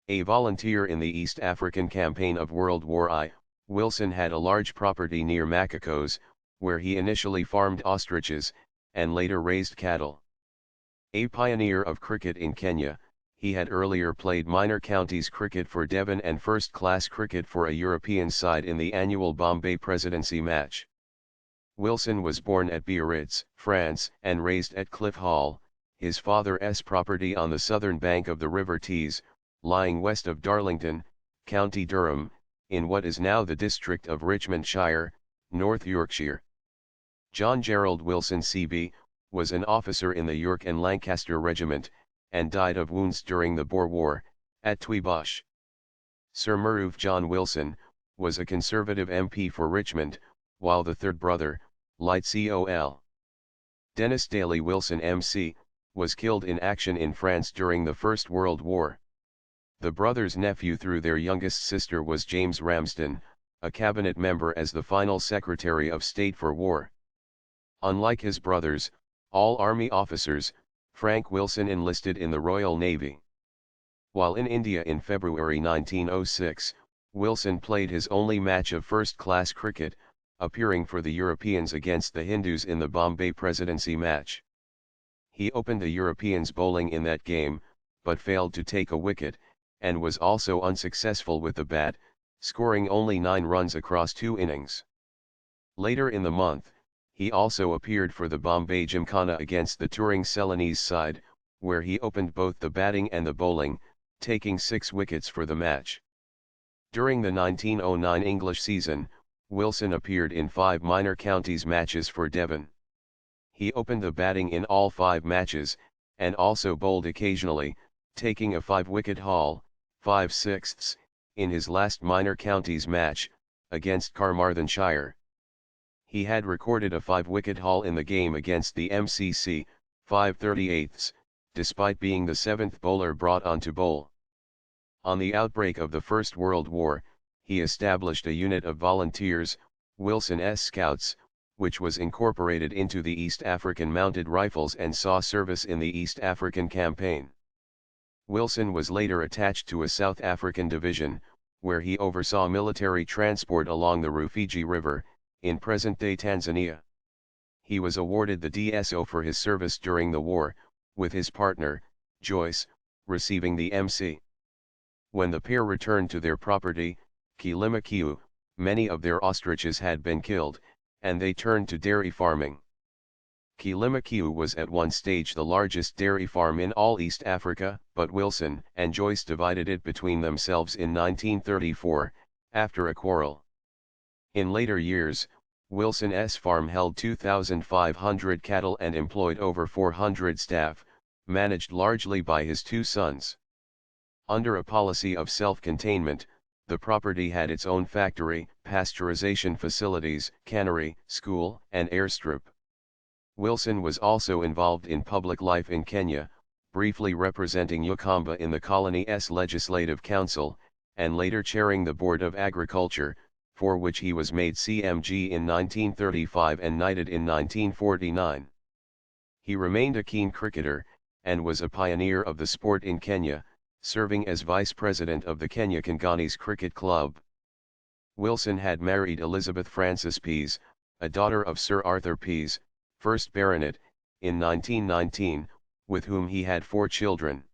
A volunteer in the East African campaign of World War I, Wilson had a large property near Machakos, where he initially farmed ostriches, and later raised cattle. A pioneer of cricket in Kenya, he had earlier played minor counties cricket for Devon and first-class cricket for a European side in the annual Bombay Presidency match. Wilson was born at Biarritz, France, and raised at Cliff Hall, his father's property on the southern bank of the River Tees, lying west of Darlington, County Durham, in what is now the district of Richmond Shire, North Yorkshire. John Gerald Wilson CB, was an officer in the York and Lancaster Regiment, and died of wounds during the Boer War, at Tweebosch. Sir Merv John Wilson, was a Conservative MP for Richmond, while the third brother, Light Col. Dennis Daly Wilson MC, was killed in action in France during the First World War. The brothers' nephew through their youngest sister was James Ramsden, a cabinet member as the final Secretary of State for War. Unlike his brothers, all Army officers, Frank Wilson enlisted in the Royal Navy. While in India in February 1906, Wilson played his only match of first-class cricket, appearing for the Europeans against the Hindus in the Bombay Presidency match. He opened the Europeans bowling in that game, but failed to take a wicket, and was also unsuccessful with the bat, scoring only 9 runs across 2 innings. Later in the month, he also appeared for the Bombay Gymkhana against the touring Ceylonese side, where he opened both the batting and the bowling, taking 6 wickets for the match. During the 1909 English season, Wilson appeared in 5 minor counties matches for Devon. He opened the batting in all 5 matches, and also bowled occasionally, taking a 5-wicket haul, 5/6, in his last minor counties match, against Carmarthenshire. He had recorded a 5-wicket haul in the game against the MCC, 5/38, despite being the 7th bowler brought on to bowl. On the outbreak of the First World War, he established a unit of volunteers, Wilson's Scouts, which was incorporated into the East African Mounted Rifles and saw service in the East African Campaign. Wilson was later attached to a South African division, where he oversaw military transport along the Rufiji River, in present-day Tanzania. He was awarded the DSO for his service during the war, with his partner, Joyce, receiving the MC. When the pair returned to their property, Kilimakiu, many of their ostriches had been killed, and they turned to dairy farming. Kilimakiu was at one stage the largest dairy farm in all East Africa, but Wilson and Joyce divided it between themselves in 1934, after a quarrel. In later years, Wilson's farm held 2,500 cattle and employed over 400 staff, managed largely by his 2 sons. Under a policy of self-containment, the property had its own factory, pasteurization facilities, cannery, school, and airstrip. Wilson was also involved in public life in Kenya, briefly representing Ukamba in the colony's Legislative Council, and later chairing the Board of Agriculture, for which he was made CMG in 1935 and knighted in 1949. He remained a keen cricketer, and was a pioneer of the sport in Kenya, serving as vice president of the Kenya Kanganis Cricket Club. Wilson had married Elizabeth Frances Pease, a daughter of Sir Arthur Pease, 1st Baronet, in 1919, with whom he had 4 children.